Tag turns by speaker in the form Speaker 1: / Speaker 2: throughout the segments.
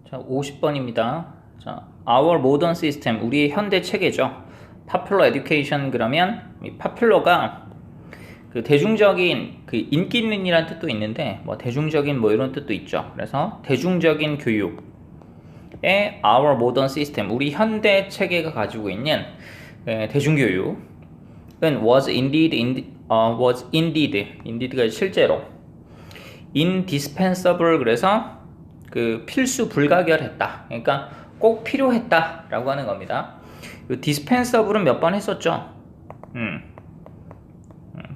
Speaker 1: 자, 50번입니다. 자, our modern system, 우리의 현대 체계죠. popular education 그러면 이 popular가 그 대중적인 그 인기 있는이라는 뜻도 있는데 뭐 대중적인 뭐 이런 뜻도 있죠. 그래서 대중적인 교육의 our modern system, 우리 현대 체계가 가지고 있는 대중교육은 was indeed가 실제로 indispensable 그래서 그 필수 불가결했다. 그러니까 꼭 필요했다라고 하는 겁니다. dispensable은 몇 번 했었죠.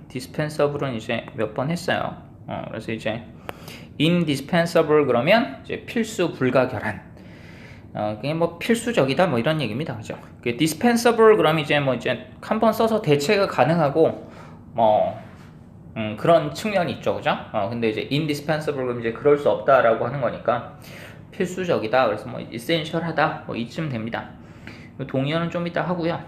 Speaker 1: dispensable은 이제 몇 번 했어요. 그래서 이제 indispensable 그러면 이제 필수 불가결한. 그게 뭐 필수적이다 뭐 이런 얘기입니다. 그죠? dispensable 그러면 이제 뭐 이제 한 번 써서 대체가 가능하고 뭐 그런 측면이 있죠. 그죠? 근데 이제 indispensable 그럼 이제 그럴 수 없다라고 하는 거니까 필수적이다. 그래서 뭐 essential하다. 뭐 이쯤 됩니다. 동의어는 좀 이따 하고요.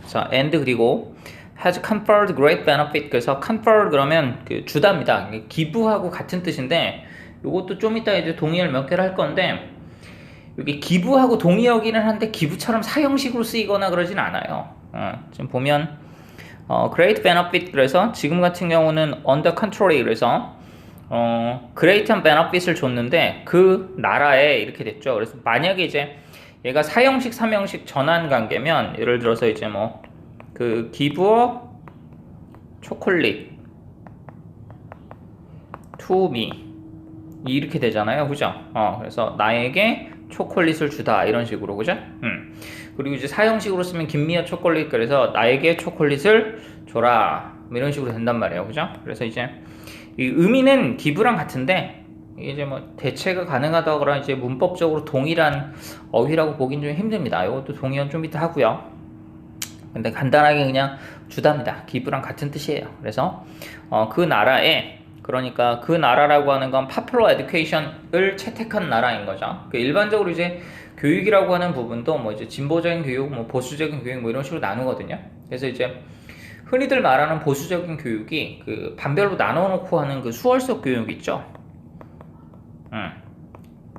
Speaker 1: 자, and 그리고 has conferred great benefit. 그래서 conferred 그러면 그 주다입니다. 기부하고 같은 뜻인데 이것도 좀 이따 이제 동의어를 몇 개를 할 건데 여기 기부하고 동의어기는 한데 기부처럼 사형식으로 쓰이거나 그러진 않아요. 지금 보면 great benefit 그래서 지금 같은 경우는 on the contrary 그래서 great한 benefit을 줬는데 그 나라에 이렇게 됐죠. 그래서 만약에 이제 얘가 사형식, 삼형식 전환 관계면 예를 들어서 이제 뭐 그 give a chocolate to me 이렇게 되잖아요. 그죠? 그래서 나에게 초콜릿을 주다 이런 식으로 그죠? 그리고 이제 사형식으로 쓰면 give me a chocolate 그래서 나에게 초콜릿을 줘라 이런 식으로 된단 말이에요. 그죠? 그래서 이제 이 의미는 give랑 같은데 이제 뭐 대체가 가능하다거나 이제 문법적으로 동일한 어휘라고 보긴 좀 힘듭니다. 이것도 동의어는 좀 이따 하고요. 근데 간단하게 그냥 주다입니다. give랑 같은 뜻이에요. 그래서 그 나라에 그러니까 그 나라라고 하는 건 popular education을 채택한 나라인 거죠. 일반적으로 이제 교육이라고 하는 부분도 뭐 이제 진보적인 교육, 뭐 보수적인 교육 뭐 이런 식으로 나누거든요. 그래서 이제 흔히들 말하는 보수적인 교육이 그 반별로 나눠놓고 하는 그 수월적 교육 있죠.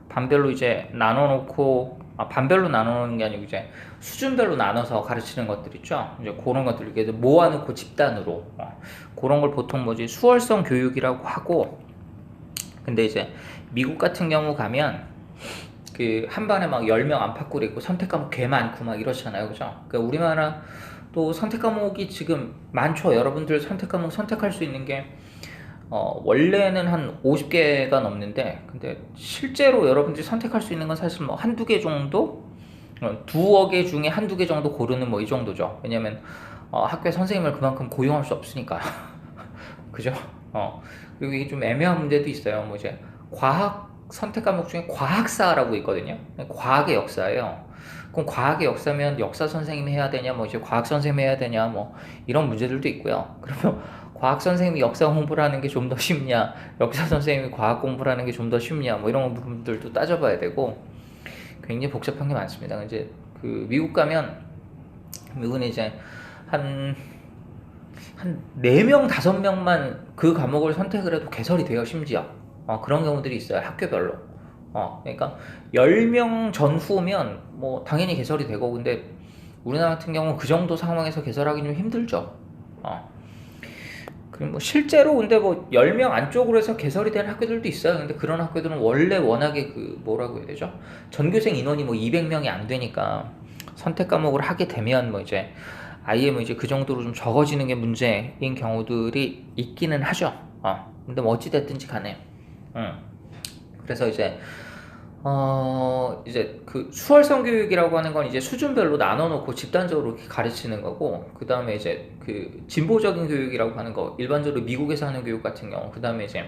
Speaker 1: 반별로 이제 나눠놓고 반별로 나누는 게 아니고 이제 수준별로 나눠서 가르치는 것들 있죠. 이제 그런 것들 이렇게 모아놓고 집단으로 그런 걸 보통 뭐지 수월성 교육이라고 하고 근데 이제 미국 같은 경우 가면 그 한 반에 막 10명 안팎으로 있고 선택 과목 개 많고 막 이렇잖아요. 그죠? 그러니까 우리나라 또 선택 과목이 지금 많죠. 여러분들 선택 과목 선택할 수 있는 게 원래는 한 50개가 넘는데 근데 실제로 여러분들이 선택할 수 있는 건 사실 뭐 한두 개 정도? 두어 개 중에 한두 개 정도 고르는 뭐 이 정도죠. 왜냐면 학교에 선생님을 그만큼 고용할 수 없으니까. 그죠? 그리고 이게 좀 애매한 문제도 있어요. 뭐 이제 과학 선택 과목 중에 과학사라고 있거든요. 과학의 역사예요. 그럼 과학의 역사면 역사 선생님이 해야 되냐, 뭐 이제 과학 선생님이 해야 되냐, 뭐 이런 문제들도 있고요. 그러면 과학 선생님이 역사 공부를 하는 게 좀 더 쉽냐, 역사 선생님이 과학 공부를 하는 게 좀 더 쉽냐, 뭐 이런 부분들도 따져봐야 되고 굉장히 복잡한 게 많습니다. 이제 그 미국 가면 미국은 이제 한 4명, 5명만 그 과목을 선택을 해도 개설이 돼요, 심지어. 그런 경우들이 있어요, 학교별로. 그러니까 10명 전후면 뭐 당연히 개설이 되고 근데 우리나라 같은 경우는 그 정도 상황에서 개설하기 좀 힘들죠. 그리고 뭐 실제로 근데 뭐 10명 안쪽으로 해서 개설이 되는 학교들도 있어요. 근데 그런 학교들은 원래 워낙에 그 뭐라고 해야 되죠? 전교생 인원이 뭐 200명이 안 되니까 선택 과목을 하게 되면 뭐 이제 아예 뭐 이제 그 정도로 좀 적어지는 게 문제인 경우들이 있기는 하죠. 근데 뭐 어찌됐든지 간에. 그래서 이제 그 수월성 교육이라고 하는 건 이제 수준별로 나눠놓고 집단적으로 이렇게 가르치는 거고, 그 다음에 이제 그 진보적인 교육이라고 하는 거, 일반적으로 미국에서 하는 교육 같은 경우, 그 다음에 이제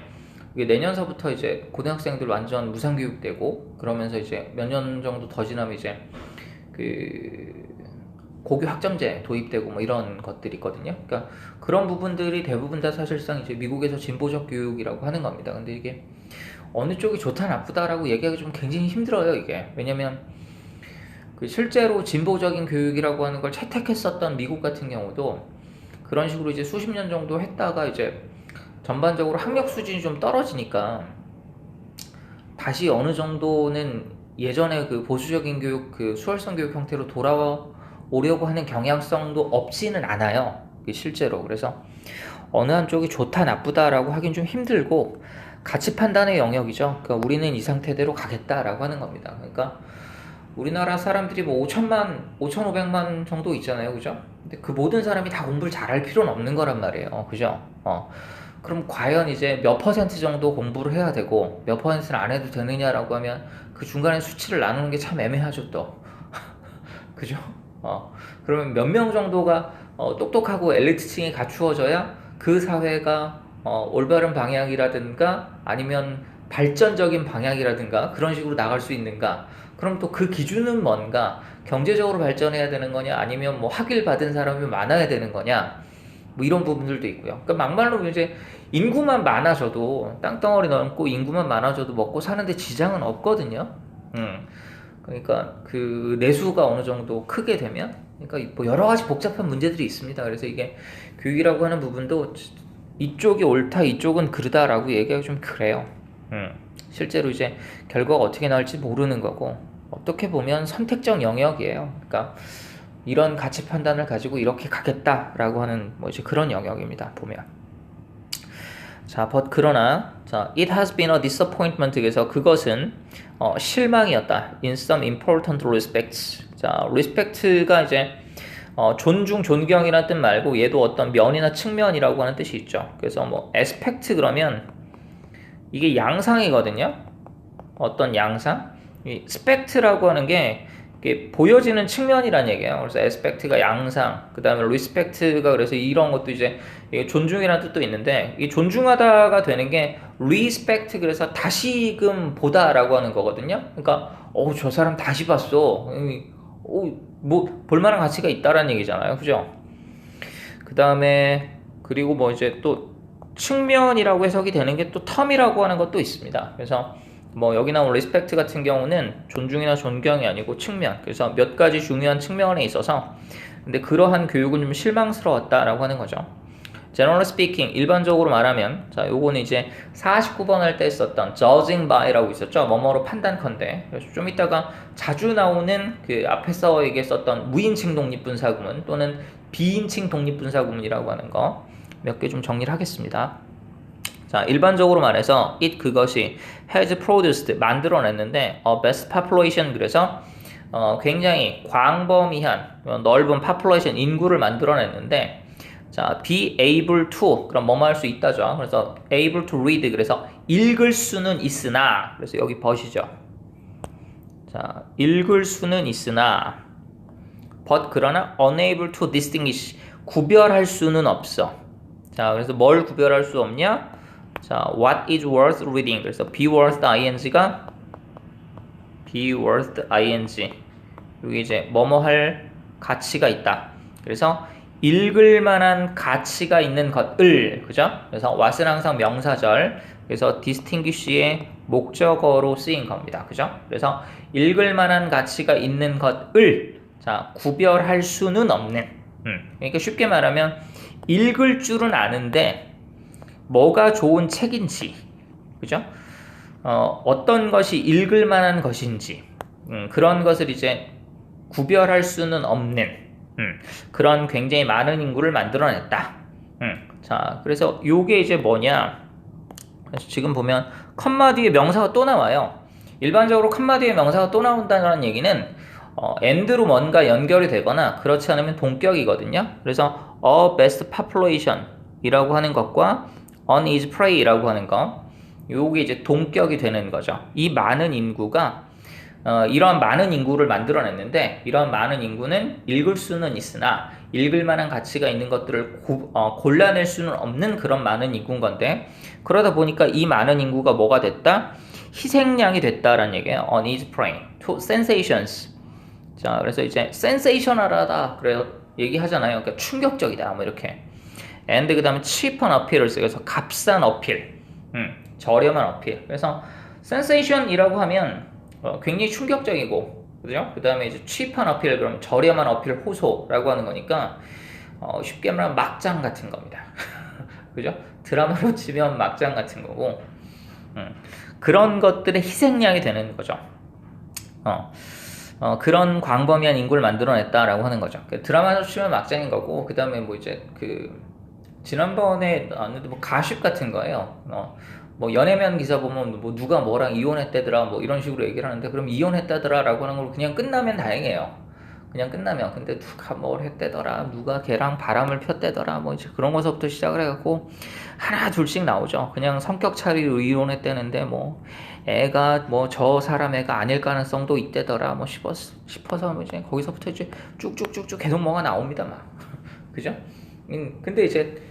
Speaker 1: 내년서부터 이제 고등학생들 완전 무상교육되고, 그러면서 이제 몇 년 정도 더 지나면 이제 그 고교 학점제 도입되고 뭐 이런 것들이 있거든요. 그러니까 그런 부분들이 대부분 다 사실상 이제 미국에서 진보적 교육이라고 하는 겁니다. 근데 이게 어느 쪽이 좋다 나쁘다라고 얘기하기 좀 굉장히 힘들어요, 이게. 왜냐면 그 실제로 진보적인 교육이라고 하는 걸 채택했었던 미국 같은 경우도 그런 식으로 이제 수십 년 정도 했다가 이제 전반적으로 학력 수준이 좀 떨어지니까 다시 어느 정도는 예전에 그 보수적인 교육, 그 수월성 교육 형태로 돌아오려고 하는 경향성도 없지는 않아요. 실제로. 그래서 어느 한쪽이 좋다 나쁘다라고 하긴 좀 힘들고 가치 판단의 영역이죠. 그러니까 우리는 이 상태대로 가겠다라고 하는 겁니다. 그러니까 우리나라 사람들이 뭐 5천만, 5,500만 정도 있잖아요. 그죠? 근데 그 모든 사람이 다 공부를 잘할 필요는 없는 거란 말이에요. 그죠? 그럼 과연 이제 몇 퍼센트 정도 공부를 해야 되고 몇 퍼센트는 안 해도 되느냐라고 하면 그 중간에 수치를 나누는 게 참 애매하죠 또. 그죠? 그러면 몇 명 정도가 똑똑하고 엘리트층이 갖추어져야 그 사회가 올바른 방향이라든가 아니면 발전적인 방향이라든가 그런 식으로 나갈 수 있는가? 그럼 또 그 기준은 뭔가? 경제적으로 발전해야 되는 거냐? 아니면 뭐 학위를 받은 사람이 많아야 되는 거냐? 뭐 이런 부분들도 있고요. 그러니까 막말로 이제 인구만 많아져도 땅덩어리 넓고 인구만 많아져도 먹고 사는데 지장은 없거든요. 그러니까 그 내수가 어느 정도 크게 되면, 그러니까 뭐 여러 가지 복잡한 문제들이 있습니다. 그래서 이게 교육이라고 하는 부분도 이쪽이 옳다, 이쪽은 그르다라고 얘기하기 좀 그래요. 실제로 이제 결과가 어떻게 나올지 모르는 거고, 어떻게 보면 선택적 영역이에요. 그러니까 이런 가치 판단을 가지고 이렇게 가겠다라고 하는 뭐 이제 그런 영역입니다. 보면. 자, 그러나 자, it has been a disappointment. 그래서 그것은 실망이었다. In some important respects. 자, respect가 이제 존중, 존경이라는 뜻 말고 얘도 어떤 면이나 측면이라고 하는 뜻이 있죠. 그래서 뭐 aspect 그러면 이게 양상이거든요. 어떤 양상. 이 spect라고 하는 게 이게 보여지는 측면이란 얘기예요. 그래서 aspect가 양상, 그 다음에 respect가 그래서 이런 것도 이제 존중이라는 뜻도 있는데, 이 존중하다가 되는 게 respect, 그래서 다시금 보다라고 하는 거거든요. 그러니까 저 사람 다시 봤어. 뭐 볼만한 가치가 있다라는 얘기잖아요. 그죠? 그 다음에 그리고 뭐 이제 또 측면이라고 해석이 되는 게 또 텀이라고 하는 것도 있습니다. 그래서 뭐 여기 나온 respect 같은 경우는 존중이나 존경이 아니고 측면. 그래서 몇 가지 중요한 측면에 있어서 근데 그러한 교육은 좀 실망스러웠다라고 하는 거죠. Generally speaking, 일반적으로 말하면, 자, 요거는 이제 49번 할 때 썼던 judging by라고 있었죠. 뭐뭐로 판단컨대. 그래서 좀 이따가 자주 나오는 그 앞에서 얘기했었던 무인칭 독립분사구문 또는 비인칭 독립분사구문이라고 하는 거 몇 개 좀 정리를 하겠습니다. 자, 일반적으로 말해서 그것이 has produced, 만들어냈는데 best population, 그래서 굉장히 광범위한 넓은 population, 인구를 만들어냈는데, 자, be able to, 그럼 뭐뭐 할 수 있다죠. 그래서 able to read, 그래서 읽을 수는 있으나, 그래서 여기 버시죠. 자, 읽을 수는 있으나 but, 그러나 unable to distinguish, 구별할 수는 없어. 자, 그래서 뭘 구별할 수 없냐? 자, what is worth reading. 그래서 be worth ing가 be worth ing. 여기 이제 뭐뭐 할 가치가 있다. 그래서 읽을 만한 가치가 있는 것을, 그죠? 그래서 what은 항상 명사절. 그래서 distinguish의 목적어로 쓰인 겁니다. 그죠? 그래서 읽을 만한 가치가 있는 것을, 자, 구별할 수는 없는. 그러니까 쉽게 말하면 읽을 줄은 아는데 뭐가 좋은 책인지, 그죠? 어떤 것이 읽을 만한 것인지, 그런 것을 이제 구별할 수는 없는, 그런 굉장히 많은 인구를 만들어냈다. 자, 그래서 요게 이제 뭐냐? 그래서 지금 보면 컴마 뒤에 명사가 또 나와요. 일반적으로 컴마 뒤에 명사가 또 나온다는 얘기는 and로 뭔가 연결이 되거나 그렇지 않으면 동격이거든요. 그래서 a best population 이라고 하는 것과 on is prey라고 하는 거, 요게 이제 동격이 되는 거죠. 이 많은 인구가 이러한 많은 인구를 만들어냈는데, 이러한 많은 인구는 읽을 수는 있으나 읽을 만한 가치가 있는 것들을 골라낼 수는 없는 그런 많은 인구인 건데, 그러다 보니까 이 많은 인구가 뭐가 됐다? 희생양이 됐다라는 얘기예요. on is prey to sensations. 자, 그래서 이제 sensational하다 그래요 얘기하잖아요. 그러니까 충격적이다 뭐 이렇게. and 그 다음에 cheap on appeals, 그래서 값싼 어필, 저렴한 어필. 그래서 sensation이라고 하면 굉장히 충격적이고, 그죠? 그 다음에 이제 cheap on appeal, 그럼 저렴한 어필 호소라고 하는 거니까 쉽게 말하면 막장 같은 겁니다. 그죠? 드라마로 치면 막장 같은 거고. 그런 것들의 희생양이 되는 거죠. 그런 광범위한 인구를 만들어냈다라고 하는 거죠. 드라마로 치면 막장인 거고, 그 다음에 뭐 이제 지난번에 나왔는데 뭐 가십 같은 거예요. 뭐 연예면 기사 보면 뭐 누가 뭐랑 이혼했다더라 뭐 이런 식으로 얘기를 하는데, 그럼 이혼했다더라라고 하는 걸 그냥 끝나면 다행이에요. 그냥 끝나면. 근데 누가 뭘 했대더라, 누가 걔랑 바람을 폈대더라, 뭐 이제 그런 거서부터 시작을 해갖고 하나 둘씩 나오죠. 그냥 성격 차리로 이혼했다는데 뭐 애가 뭐 저 사람 애가 아닐 가능성도 있대더라 뭐 싶어서 뭐 이제 거기서부터 이제 쭉쭉쭉쭉 계속 뭐가 나옵니다 막. 그죠? 근데 이제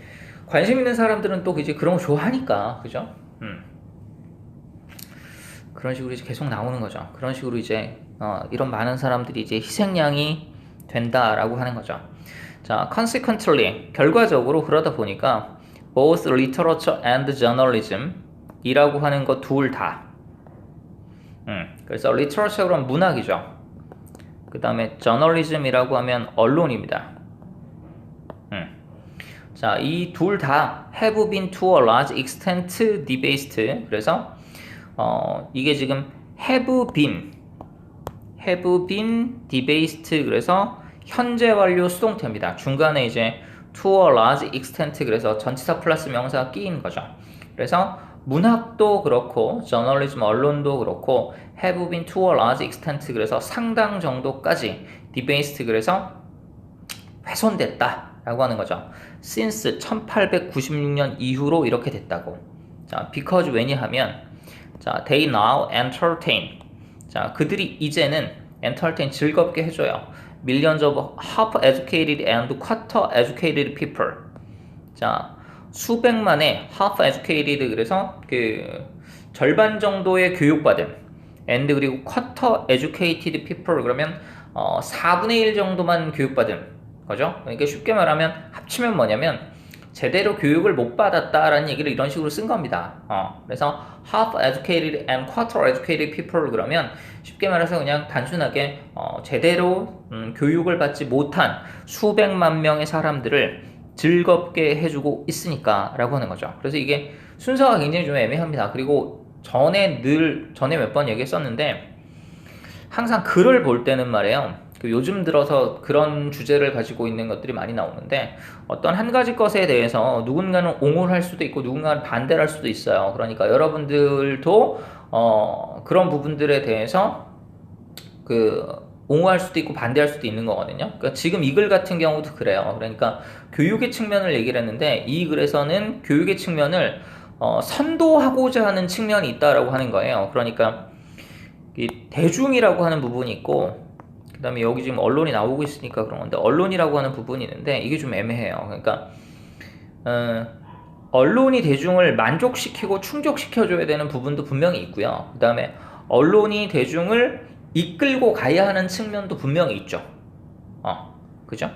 Speaker 1: 관심 있는 사람들은 또 이제 그런 거 좋아하니까, 그죠? 그런 식으로 이제 계속 나오는 거죠. 그런 식으로 이제 이런 많은 사람들이 이제 희생양이 된다라고 하는 거죠. 자, consequently, 결과적으로 그러다 보니까 both literature and journalism 이라고 하는 거 둘 다. 그래서 literature 그럼 문학이죠. 그 다음에 journalism이라고 하면 언론입니다. 자, 이 둘 다 have been to a large extent debased. 그래서 이게 지금 have been debased. 그래서 현재 완료 수동태입니다. 중간에 이제 to a large extent. 그래서 전치사 플러스 명사가 끼인 거죠. 그래서 문학도 그렇고 저널리즘 언론도 그렇고 have been to a large extent. 그래서 상당 정도까지 debased. 그래서 훼손됐다 라고 하는 거죠. since 1896년 이후로 이렇게 됐다고. 자, because 왜냐하면 자, they now entertain. 자, 그들이 이제는 entertain 즐겁게 해줘요. millions of half educated and quarter educated people. 자, 수백만의 half educated. 그래서 그 절반 정도의 교육받은 and 그리고 quarter educated people. 그러면 4분의 1 정도만 교육받은 거죠. 그러니까 쉽게 말하면 합치면 뭐냐면 제대로 교육을 못 받았다라는 얘기를 이런 식으로 쓴 겁니다. 그래서 half educated and quarter educated people. 그러면 쉽게 말해서 그냥 단순하게 제대로 교육을 받지 못한 수백만 명의 사람들을 즐겁게 해주고 있으니까 라고 하는 거죠. 그래서 이게 순서가 굉장히 좀 애매합니다. 그리고 전에 몇 번 얘기했었는데, 항상 글을 볼 때는 말이에요, 요즘 들어서 그런 주제를 가지고 있는 것들이 많이 나오는데, 어떤 한 가지 것에 대해서 누군가는 옹호를 할 수도 있고 누군가는 반대를 할 수도 있어요. 그러니까 여러분들도 그런 부분들에 대해서 옹호할 수도 있고 반대할 수도 있는 거거든요. 그러니까 지금 이 글 같은 경우도 그래요. 그러니까 교육의 측면을 얘기를 했는데, 이 글에서는 교육의 측면을 선도하고자 하는 측면이 있다라고 하는 거예요. 그러니까 이 대중이라고 하는 부분이 있고, 그 다음에 여기 지금 언론이 나오고 있으니까 그런 건데, 언론이라고 하는 부분이 있는데 이게 좀 애매해요. 그러니까 언론이 대중을 만족시키고 충족시켜줘야 되는 부분도 분명히 있고요. 그 다음에 언론이 대중을 이끌고 가야 하는 측면도 분명히 있죠. 그죠?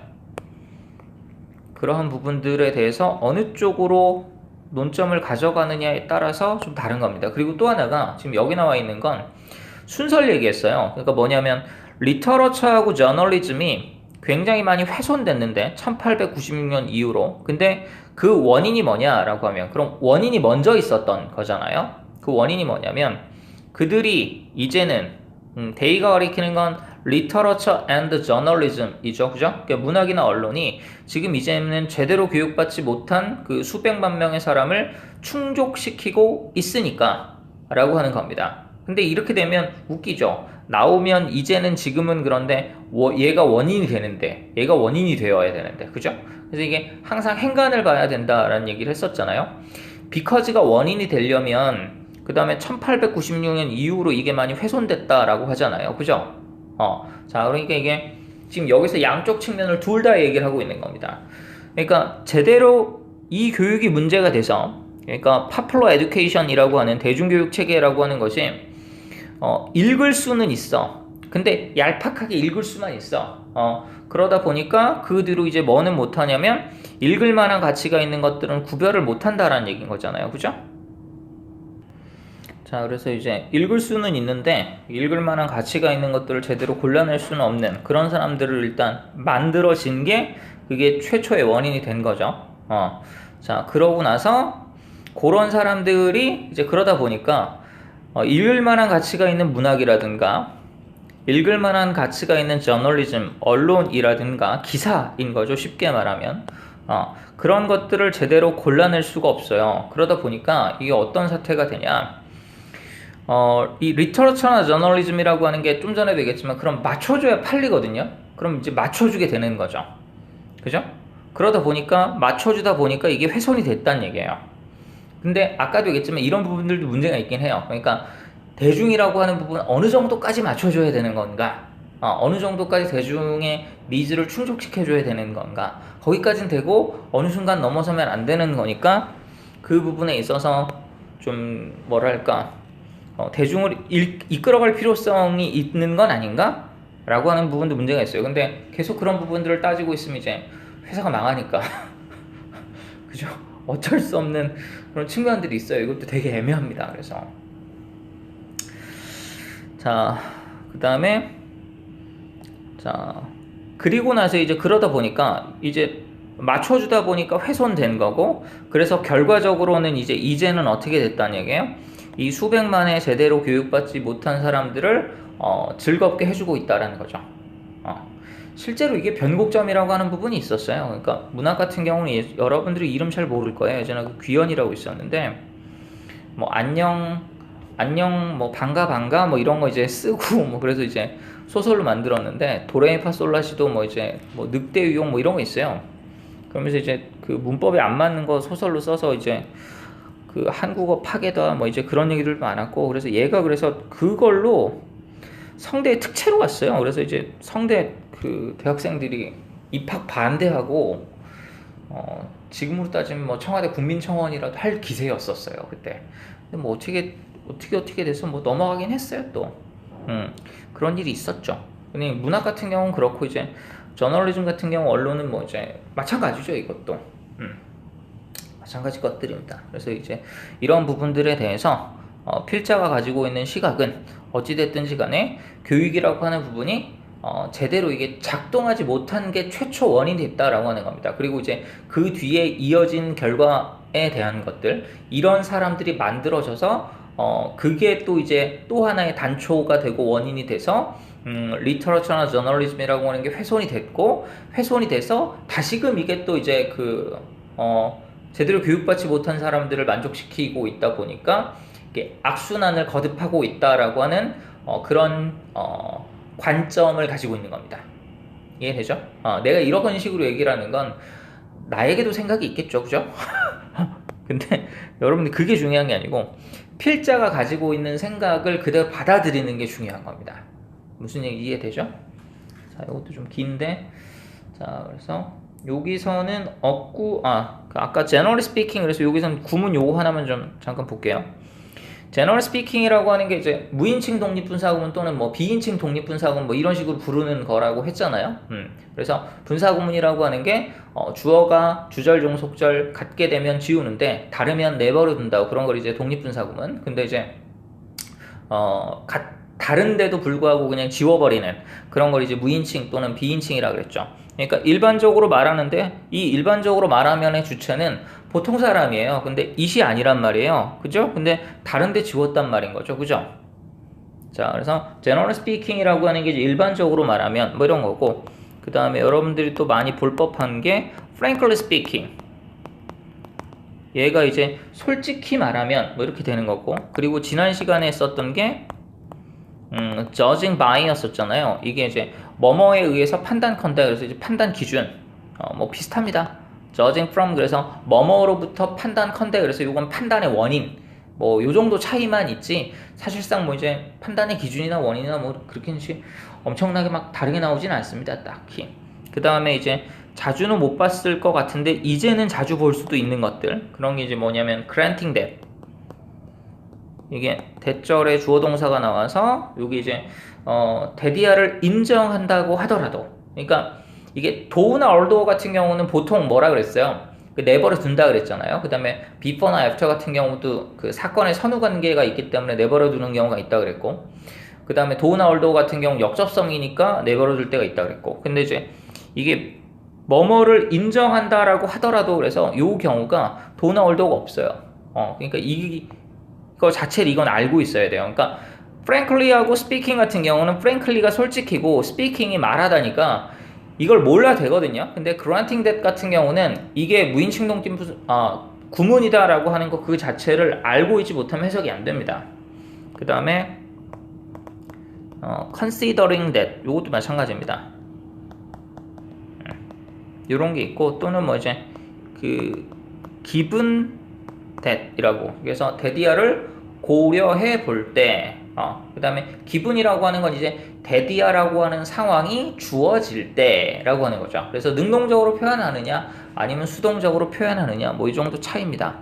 Speaker 1: 그러한 부분들에 대해서 어느 쪽으로 논점을 가져가느냐에 따라서 좀 다른 겁니다. 그리고 또 하나가 지금 여기 나와 있는 건 순서를 얘기했어요. 그러니까 뭐냐면 리터러처하고 저널리즘이 굉장히 많이 훼손됐는데 1896년 이후로. 근데 그 원인이 뭐냐라고 하면, 그럼 원인이 먼저 있었던 거잖아요. 그 원인이 뭐냐면 그들이 이제는 데이가 가리키는 건 리터러처 앤드 저널리즘이죠. 그죠? 그러니까 문학이나 언론이 지금 이제는 제대로 교육받지 못한 그 수백만 명의 사람을 충족시키고 있으니까 라고 하는 겁니다. 근데 이렇게 되면 웃기죠. 나오면 이제는 지금은 그런데 얘가 원인이 되는데, 얘가 원인이 되어야 되는데, 그죠? 그래서 이게 항상 행간을 봐야 된다라는 얘기를 했었잖아요. because가 원인이 되려면 그 다음에 1896년 이후로 이게 많이 훼손됐다라고 하잖아요. 그죠? 자, 그러니까 이게 지금 여기서 양쪽 측면을 둘 다 얘기를 하고 있는 겁니다. 그러니까 제대로 이 교육이 문제가 돼서, 그러니까 popular education이라고 하는 대중교육 체계라고 하는 것이 읽을 수는 있어. 근데 얄팍하게 읽을 수만 있어. 그러다 보니까 그 뒤로 이제 뭐는 못하냐면 읽을 만한 가치가 있는 것들은 구별을 못한다라는 얘기인 거잖아요. 그죠? 자, 그래서 이제 읽을 수는 있는데 읽을 만한 가치가 있는 것들을 제대로 골라낼 수는 없는 그런 사람들을 일단 만들어진 게 그게 최초의 원인이 된 거죠. 자, 그러고 나서 그런 사람들이 이제 그러다 보니까 읽을 만한 가치가 있는 문학이라든가 읽을 만한 가치가 있는 저널리즘, 언론이라든가 기사인 거죠. 쉽게 말하면. 그런 것들을 제대로 골라낼 수가 없어요. 그러다 보니까 이게 어떤 사태가 되냐. 이 리터러처나 저널리즘이라고 하는 게 좀 전에도 얘기했지만 그럼 맞춰줘야 팔리거든요. 그럼 이제 맞춰주게 되는 거죠. 그죠? 그러다 보니까 맞춰주다 보니까 이게 훼손이 됐다는 얘기예요. 근데 아까도 얘기했지만 이런 부분들도 문제가 있긴 해요. 그러니까 대중이라고 하는 부분 어느 정도까지 맞춰줘야 되는 건가? 어느 정도까지 대중의 니즈를 충족시켜줘야 되는 건가? 거기까지는 되고 어느 순간 넘어서면 안 되는 거니까 그 부분에 있어서 좀 뭐랄까 대중을 이끌어갈 필요성이 있는 건 아닌가? 라고 하는 부분도 문제가 있어요. 근데 계속 그런 부분들을 따지고 있으면 이제 회사가 망하니까 그죠? 어쩔 수 없는 그런 측면들이 있어요. 이것도 되게 애매합니다. 그래서 자, 그 다음에 자, 그리고 나서 이제 그러다 보니까 이제 맞춰주다 보니까 훼손된 거고, 그래서 결과적으로는 이제는 어떻게 됐다는 얘기예요? 이 수백만의 제대로 교육받지 못한 사람들을 즐겁게 해주고 있다라는 거죠. 실제로 이게 변곡점이라고 하는 부분이 있었어요. 그러니까 문학 같은 경우는 여러분들이 이름 잘 모를 거예요. 예전에 그 귀연이라고 있었는데 뭐 안녕 뭐 반가 뭐 이런 거 이제 쓰고 뭐 그래서 이제 소설로 만들었는데 도레미파솔라시도 뭐 이제 뭐 늑대 유용 뭐 이런 거 있어요. 그러면서 이제 그 문법에 안 맞는 거 소설로 써서 이제 그 한국어 파괴다 뭐 이제 그런 얘기들도 많았고, 그래서 얘가 그래서 그걸로 성대에 특채로 갔어요. 그래서 이제 성대 그 대학생들이 입학 반대하고 지금으로 따지면 뭐 청와대 국민청원이라도 할 기세였었어요 그때. 근데 뭐 어떻게 돼서 뭐 넘어가긴 했어요 또. 그런 일이 있었죠. 근데 문학 같은 경우는 그렇고 이제 저널리즘 같은 경우 언론은 뭐 이제 마찬가지죠 이것도. 마찬가지 것들입니다. 그래서 이제 이런 부분들에 대해서 필자가 가지고 있는 시각은 어찌됐든지 간에 교육이라고 하는 부분이 제대로 이게 작동하지 못한 게 최초 원인이 됐다라고 하는 겁니다. 그리고 이제 그 뒤에 이어진 결과에 대한 것들, 이런 사람들이 만들어져서 그게 또 이제 또 하나의 단초가 되고 원인이 돼서 리터러처나 저널리즘이라고 하는 게 훼손이 됐고, 훼손이 돼서 다시금 이게 또 이제 제대로 교육받지 못한 사람들을 만족시키고 있다 보니까 이게 악순환을 거듭하고 있다라고 하는 그런 관점을 가지고 있는 겁니다. 이해되죠? 내가 이런 식으로 얘기를 하는 건 나에게도 생각이 있겠죠, 그죠? 근데 여러분들 그게 중요한 게 아니고 필자가 가지고 있는 생각을 그대로 받아들이는 게 중요한 겁니다. 무슨 얘기 이해되죠? 자, 이것도 좀 긴데, 자, 그래서 여기서는 아까 generally speaking, 그래서 여기서는 구문 요거 하나만 좀 잠깐 볼게요. general speaking이라고 하는 게 이제 무인칭 독립분사구문 또는 뭐 비인칭 독립분사구문 뭐 이런 식으로 부르는 거라고 했잖아요. 그래서 분사구문이라고 하는 게 주어가 주절, 종속절 같게 되면 지우는데 다르면 내버려 둔다고, 그런 걸 이제 독립분사구문. 근데 이제 다른데도 불구하고 그냥 지워버리는 그런 걸 이제 무인칭 또는 비인칭이라 그랬죠. 그러니까 일반적으로 말하는데 이 일반적으로 말하면의 주체는 보통 사람이에요. 근데 it이 아니란 말이에요. 그죠? 근데 다른데 지웠단 말인 거죠. 그죠? 자, 그래서 general speaking이라고 하는 게 이제 일반적으로 말하면 뭐 이런 거고, 그 다음에 여러분들이 또 많이 볼 법한 게 frankly speaking. 얘가 이제 솔직히 말하면 뭐 이렇게 되는 거고, 그리고 지난 시간에 썼던 게 judging by였었잖아요. 이게 이제 뭐뭐에 의해서 판단컨대, 그래서 이제 판단 기준 뭐 비슷합니다. judging from, 그래서 뭐뭐로부터 판단컨대, 그래서 이건 판단의 원인, 뭐 요 정도 차이만 있지 사실상 뭐 이제 판단의 기준이나 원인이나 뭐 그렇게 엄청나게 막 다르게 나오진 않습니다, 딱히. 그 다음에 이제 자주는 못 봤을 것 같은데 이제는 자주 볼 수도 있는 것들, 그런 게 이제 뭐냐면 granting that. 이게 대절에 주어 동사가 나와서 여기 이제 데디아를 인정한다고 하더라도, 그러니까 이게 do나 although 같은 경우는 보통 뭐라 그랬어요? 내버려 둔다 그랬잖아요. 그 다음에 before나 after 같은 경우도 그 사건의 선후 관계가 있기 때문에 내버려 두는 경우가 있다 그랬고, 그 다음에 do나 although 같은 경우 역접성이니까 내버려 둘 때가 있다 그랬고, 근데 이제 이게 뭐뭐를 인정한다라고 하더라도, 그래서 요 경우가 do나 although가 없어요. 그러니까 이거 거 자체를 이건 알고 있어야 돼요. 그러니까 frankly하고 speaking 같은 경우는 frankly가 솔직히고 speaking이 말하다니까 이걸 몰라야 되거든요. 근데 granting that 같은 경우는 이게 무인칭동 구문이다라고 하는 거 그 자체를 알고 있지 못하면 해석이 안 됩니다. 그 다음에 considering that 이것도 마찬가지입니다. 이런 게 있고 또는 뭐 이제 그 given that이라고 그래서 that이야를 고려해 볼 때 그 다음에 기분이라고 하는 건 이제 데디아라고 하는 상황이 주어질 때라고 하는 거죠. 그래서 능동적으로 표현하느냐 아니면 수동적으로 표현하느냐 뭐 이 정도 차이입니다.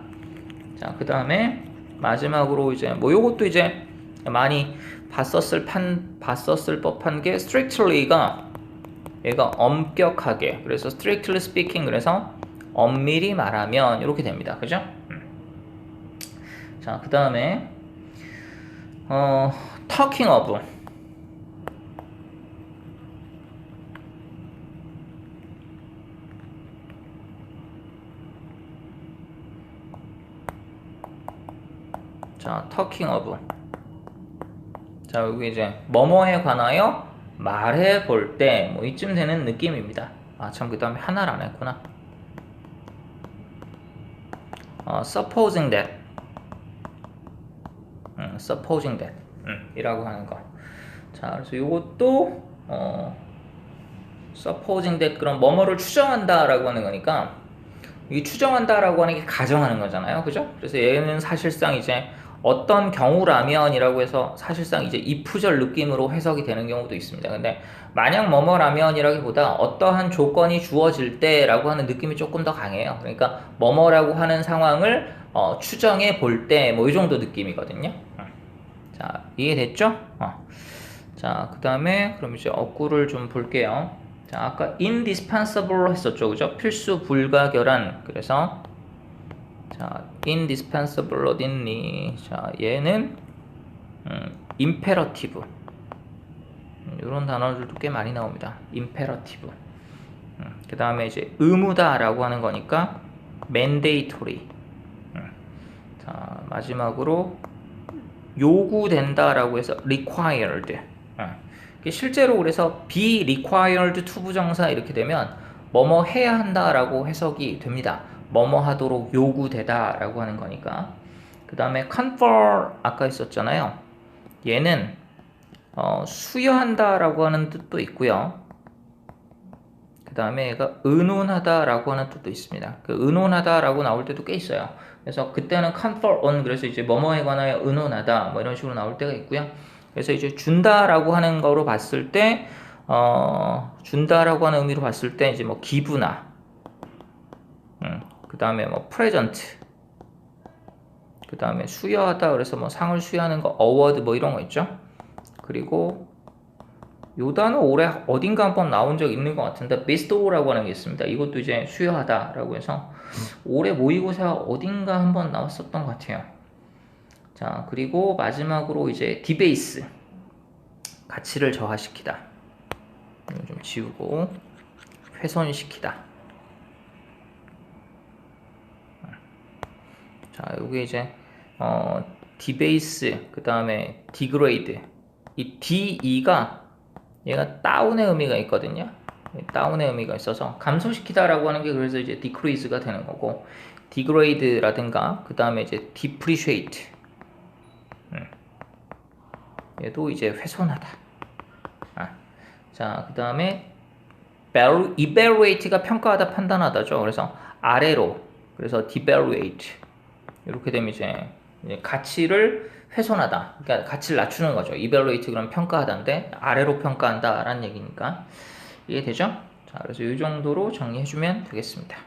Speaker 1: 자, 그 다음에 마지막으로 이제 뭐 요것도 이제 많이 봤었을 법한 게 strictly가 얘가 엄격하게 그래서 strictly speaking 그래서 엄밀히 말하면 이렇게 됩니다. 그죠? 자, 그 다음에 talking of 자, talking of 자, 여기 이제 뭐뭐에 관하여 말해 볼 때 뭐 이쯤 되는 느낌입니다. 아, 참, 그 다음에 하나를 안 했구나. supposing that supposing that 이라고 하는 거. 자, 그래서 요것도 supposing that 그럼 뭐뭐를 추정한다 라고 하는 거니까 이 추정한다 라고 하는 게 가정하는 거잖아요. 그죠? 그래서 얘는 사실상 이제 어떤 경우라면 이라고 해서 사실상 이제 이프절 느낌으로 해석이 되는 경우도 있습니다. 근데 만약 뭐뭐라면 이라기보다 어떠한 조건이 주어질 때 라고 하는 느낌이 조금 더 강해요. 그러니까 뭐뭐라고 하는 상황을 추정해 볼 때 뭐 이 정도 느낌이거든요. 자, 이해됐죠? 자, 그 다음에 그럼 이제 어구를 좀 볼게요. 자, 아까 indispensable 했었죠. 그죠? 필수 불가결한. 그래서 자, indispensable 어딨니? 자, 얘는 imperative. 이런 단어들도 꽤 많이 나옵니다. imperative. 그 다음에 이제 의무다라고 하는 거니까 mandatory. 자, 마지막으로 요구된다라고 해서 required. 실제로 그래서 be required to 부정사 이렇게 되면 뭐뭐 해야 한다라고 해석이 됩니다. 뭐뭐 하도록 요구되다 라고 하는 거니까. 그 다음에 confer 아까 있었잖아요. 얘는 수여한다 라고 하는 뜻도 있고요. 그 다음에 얘가 의논하다 라고 하는 뜻도 있습니다. 그 의논하다 라고 나올 때도 꽤 있어요. 그래서 그때는 confer on 그래서 이제 뭐뭐에 관하여 의논하다 뭐 이런 식으로 나올 때가 있고요. 그래서 이제 준다 라고 하는 거로 봤을 때 준다라고 하는 의미로 봤을 때 이제 뭐 기부나 그 다음에 뭐 present 그 다음에 수여하다 그래서 뭐 상을 수여하는 거 award 뭐 이런 거 있죠. 그리고 요 단어 올해 어딘가 한번 나온 적 있는 것 같은데 bestow라고 하는 게 있습니다. 이것도 이제 수여하다 라고 해서 올해 모의고사 어딘가 한번 나왔었던 것 같아요. 자, 그리고 마지막으로 이제 debase 가치를 저하시키다. 이거 좀 지우고 훼손시키다. 자, 여기 이제 debase 그 다음에 degrade 이 de가 얘가 다운의 의미가 있거든요. 다운의 의미가 있어서 감소시키다 라고 하는 게 그래서 이제 decrease가 되는 거고 degrade라든가 그 다음에 이제 depreciate 얘도 이제 훼손하다. 자, 그 다음에 evaluate가 평가하다 판단하다죠. 그래서 아래로 그래서 devaluate 이렇게 되면 이제 가치를 훼손하다. 그러니까 가치를 낮추는 거죠. evaluate 그럼 평가하다인데 아래로 평가한다 라는 얘기니까 이해되죠? 자, 그래서 이 정도로 정리해주면 되겠습니다.